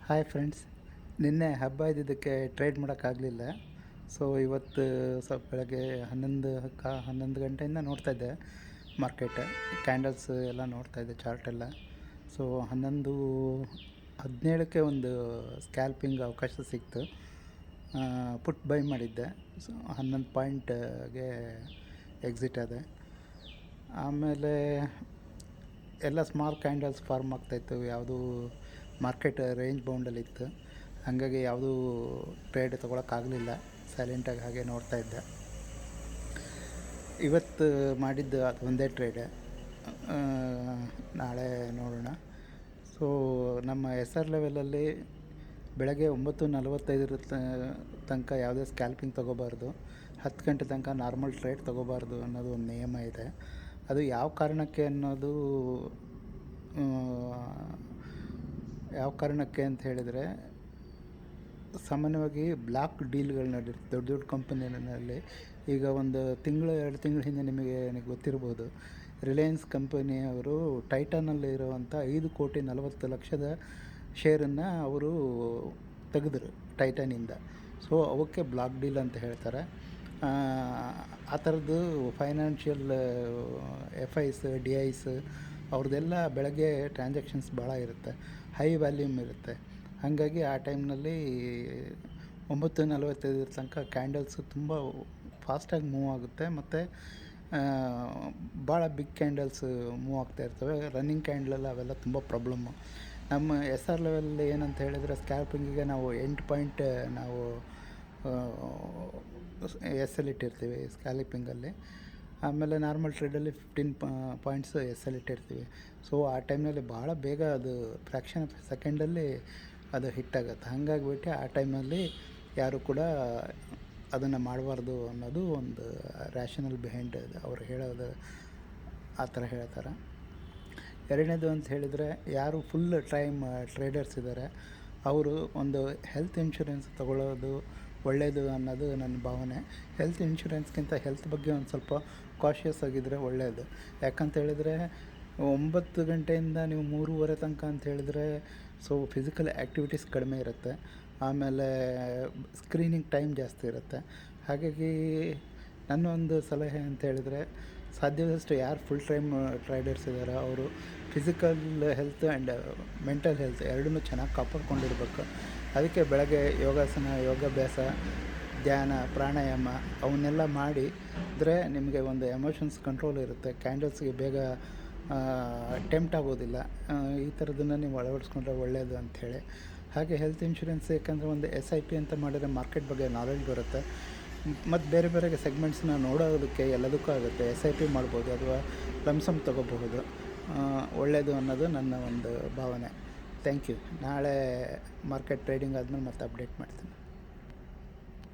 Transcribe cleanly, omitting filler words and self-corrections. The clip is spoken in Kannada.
Hi friends. ನಿನ್ನೆ ಹಬ್ಬ ಇದ್ದಿದ್ದಕ್ಕೆ ಟ್ರೇಡ್ ಮಾಡೋಕ್ಕಾಗಲಿಲ್ಲ. ಸೊ ಇವತ್ತು ಸ್ವಲ್ಪ ಬೆಳಗ್ಗೆ 11 ಗಂಟೆಯಿಂದ ನೋಡ್ತಾಯಿದ್ದೆ ಮಾರ್ಕೆಟ್ ಕ್ಯಾಂಡಲ್ಸ್ ಎಲ್ಲ ನೋಡ್ತಾಯಿದ್ದೆ, ಚಾರ್ಟ್ ಎಲ್ಲ. ಸೊ 11:17ಕ್ಕೆ ಒಂದು ಸ್ಕ್ಯಾಲ್ಪಿಂಗ್ ಅವಕಾಶ ಸಿಕ್ತು. ಪುಟ್ ಬೈ ಮಾಡಿದ್ದೆ. ಸೊ 11 ಪಾಯಿಂಟ್ಗೆ ಎಕ್ಸಿಟ್ ಆದೆ. ಆಮೇಲೆ ಎಲ್ಲ ಸ್ಮಾಲ್ ಕ್ಯಾಂಡಲ್ಸ್ ಫಾರ್ಮ್ ಆಗ್ತಾಯಿತ್ತು. ಯಾವುದು ಮಾರ್ಕೆಟ್ ರೇಂಜ್ ಬೌಂಡಲ್ಲಿತ್ತು, ಹಾಗಾಗಿ ಯಾವುದೂ ಟ್ರೇಡ್ ತೊಗೊಳಕ್ಕಾಗಲಿಲ್ಲ. ಸೈಲೆಂಟಾಗಿ ಹಾಗೆ ನೋಡ್ತಾಯಿದ್ದೆ. ಇವತ್ತು ಮಾಡಿದ್ದು ಅದು ಒಂದೇ ಟ್ರೇಡೆ. ನಾಳೆ ನೋಡೋಣ. ಸೊ ನಮ್ಮ SR ಲೆವೆಲಲ್ಲಿ ಬೆಳಗ್ಗೆ 9:45 ತನಕ ಯಾವುದೇ ಸ್ಕ್ಯಾಲ್ಪಿಂಗ್ ತೊಗೋಬಾರ್ದು, 10 ಗಂಟೆ ತನಕ ನಾರ್ಮಲ್ ಟ್ರೇಡ್ ತೊಗೋಬಾರ್ದು ಅನ್ನೋದು ಒಂದು ನಿಯಮ ಇದೆ. ಅದು ಯಾವ ಕಾರಣಕ್ಕೆ ಅಂತ ಹೇಳಿದರೆ, ಸಾಮಾನ್ಯವಾಗಿ ಬ್ಲಾಕ್ ಡೀಲ್ಗಳು ನಡೆಯುತ್ತೆ ದೊಡ್ಡ ದೊಡ್ಡ ಕಂಪನಿನಲ್ಲಿ. ಈಗ ಒಂದು ತಿಂಗಳು 2 ತಿಂಗಳ ಹಿಂದೆ ನಿಮಗೆ ಗೊತ್ತಿರ್ಬೋದು, ರಿಲಯನ್ಸ್ ಕಂಪನಿಯವರು ಟೈಟಾನಲ್ಲಿ ಇರುವಂಥ 5,40,00,000 ಶೇರನ್ನು ಅವರು ತೆಗೆದರು ಟೈಟಾನಿಂದ. ಸೊ ಅವಕ್ಕೆ ಬ್ಲಾಕ್ ಡೀಲ್ ಅಂತ ಹೇಳ್ತಾರೆ. ಆ ಥರದ್ದು ಫೈನಾನ್ಷಿಯಲ್ FIs, DIs ಅವ್ರದ್ದೆಲ್ಲ ಬೆಳಗ್ಗೆ ಟ್ರಾನ್ಸಾಕ್ಷನ್ಸ್ ಭಾಳ ಇರುತ್ತೆ, ಹೈ ವ್ಯಾಲ್ಯೂಮ್ ಇರುತ್ತೆ. ಹಾಗಾಗಿ ಆ ಟೈಮ್ನಲ್ಲಿ 9:45 ತನಕ ಕ್ಯಾಂಡಲ್ಸು ತುಂಬ ಫಾಸ್ಟಾಗಿ ಮೂವ್ ಆಗುತ್ತೆ, ಮತ್ತು ಭಾಳ ಬಿಗ್ ಕ್ಯಾಂಡಲ್ಸ್ ಮೂವ್ ಆಗ್ತಾಯಿರ್ತವೆ. ರನ್ನಿಂಗ್ ಕ್ಯಾಂಡಲೆಲ್ಲ ಅವೆಲ್ಲ ತುಂಬ ಪ್ರಾಬ್ಲಮ್ಮು. ನಮ್ಮ SR ಲೆವೆಲಲ್ಲಿ ಏನಂತ ಹೇಳಿದರೆ, ಸ್ಕ್ಯಾಲ್ಪಿಂಗಿಗೆ ನಾವು 8 ಪಾಯಿಂಟ್ ನಾವು SL ಇಟ್ಟಿರ್ತೀವಿ ಸ್ಕ್ಯಾಲ್ಪಿಂಗಲ್ಲಿ. ಆಮೇಲೆ ನಾರ್ಮಲ್ ಟ್ರೇಡಲ್ಲಿ 15 ಪಾಯಿಂಟ್ಸ್ SL ಇಟ್ಟಿರ್ತೀವಿ. ಸೊ ಆ ಟೈಮ್ನಲ್ಲಿ ಭಾಳ ಬೇಗ ಅದು ಫ್ರ್ಯಾಕ್ಷನ್ ಆಫ್ ಸೆಕೆಂಡಲ್ಲಿ ಅದು ಹಿಟ್ಟಾಗತ್ತೆ. ಹಾಗಾಗಿಬಿಟ್ಟು ಆ ಟೈಮಲ್ಲಿ ಯಾರು ಕೂಡ ಅದನ್ನು ಮಾಡಬಾರ್ದು ಅನ್ನೋದು ಒಂದು ರ್ಯಾಷನಲ್ ಬಿಹೈಂಡ್ ಅವ್ರು ಹೇಳೋದು. ಆ ಥರ ಹೇಳ್ತಾರೆ. ಎರಡನೇದು ಅಂತ ಹೇಳಿದರೆ, ಯಾರು ಫುಲ್ ಟೈಮ್ ಟ್ರೇಡರ್ಸ್ ಇದ್ದಾರೆ ಅವರು ಒಂದು ಹೆಲ್ತ್ ಇನ್ಶೂರೆನ್ಸ್ ತೊಗೊಳ್ಳೋದು ಒಳ್ಳೆಯದು ಅನ್ನೋದು ನನ್ನ ಭಾವನೆ. ಹೆಲ್ತ್ ಇನ್ಶೂರೆನ್ಸ್ಗಿಂತ ಹೆಲ್ತ್ ಬಗ್ಗೆ ಒಂದು ಸ್ವಲ್ಪ ಕಾಷಿಯಸ್ ಆಗಿದ್ದರೆ ಒಳ್ಳೆಯದು. ಯಾಕಂತ ಹೇಳಿದರೆ, 9 ಗಂಟೆಯಿಂದ ನೀವು 3:30 ತನಕ ಅಂತ ಹೇಳಿದರೆ, ಸೊ ಫಿಸಿಕಲ್ ಆ್ಯಕ್ಟಿವಿಟೀಸ್ ಕಡಿಮೆ ಇರುತ್ತೆ. ಆಮೇಲೆ ಸ್ಕ್ರೀನಿಂಗ್ ಟೈಮ್ ಜಾಸ್ತಿ ಇರುತ್ತೆ. ಹಾಗಾಗಿ ನನ್ನ ಒಂದು ಸಲಹೆ ಅಂತ ಹೇಳಿದರೆ, ಸಾಧ್ಯವಾದಷ್ಟು ಯಾರು ಫುಲ್ ಟೈಮ್ ಟ್ರೇಡರ್ಸ್ ಇದ್ದಾರೋ ಅವರು physical health and mental health ಎರಡನ್ನೂ ಚೆನ್ನಾಗಿ ಕಾಪಾಡ್ಕೊಂಡಿರ್ಬೇಕು. ಅದಕ್ಕೆ ಬೆಳಗ್ಗೆ ಯೋಗಾಸನ, ಯೋಗಾಭ್ಯಾಸ, ಧ್ಯಾನ, ಪ್ರಾಣಾಯಾಮ ಅವನ್ನೆಲ್ಲ ಮಾಡಿದರೆ ನಿಮಗೆ ಒಂದು ಎಮೋಷನ್ಸ್ ಕಂಟ್ರೋಲ್ ಇರುತ್ತೆ. ಕ್ಯಾಂಡಲ್ಸ್ಗೆ ಬೇಗ ಟೆಂಪ್ಟ್ ಆಗೋದಿಲ್ಲ. ಈ ಥರದನ್ನು ನೀವು ಅಳವಡಿಸ್ಕೊಂಡ್ರೆ ಒಳ್ಳೆಯದು ಅಂಥೇಳಿ. ಹಾಗೆ ಹೆಲ್ತ್ ಇನ್ಶೂರೆನ್ಸ್ ಯಾಕಂದರೆ ಒಂದು SIP ಅಂತ ಮಾಡಿದರೆ ಮಾರ್ಕೆಟ್ ಬಗ್ಗೆ ನಾಲೆಡ್ಜ್ ಬರುತ್ತೆ, ಮತ್ತು ಬೇರೆ ಬೇರೆ ಸೆಗ್ಮೆಂಟ್ಸ್ನ ನೋಡೋದಕ್ಕೆ ಎಲ್ಲದಕ್ಕೂ ಆಗುತ್ತೆ. SIP ಮಾಡ್ಬೋದು ಅಥವಾ ಲಮ್ಸಮ್ ತೊಗೋಬಹುದು. ಒಳ್ಳೆಯದು ಅನ್ನೋದು ನನ್ನ ಒಂದು ಭಾವನೆ. Thank you. ನಾಳೆ ಮಾರ್ಕೆಟ್ ಟ್ರೇಡಿಂಗ್ ಆದಮೇಲೆ ಮತ್ತೆ ಅಪ್ಡೇಟ್ ಮಾಡ್ತೀನಿ.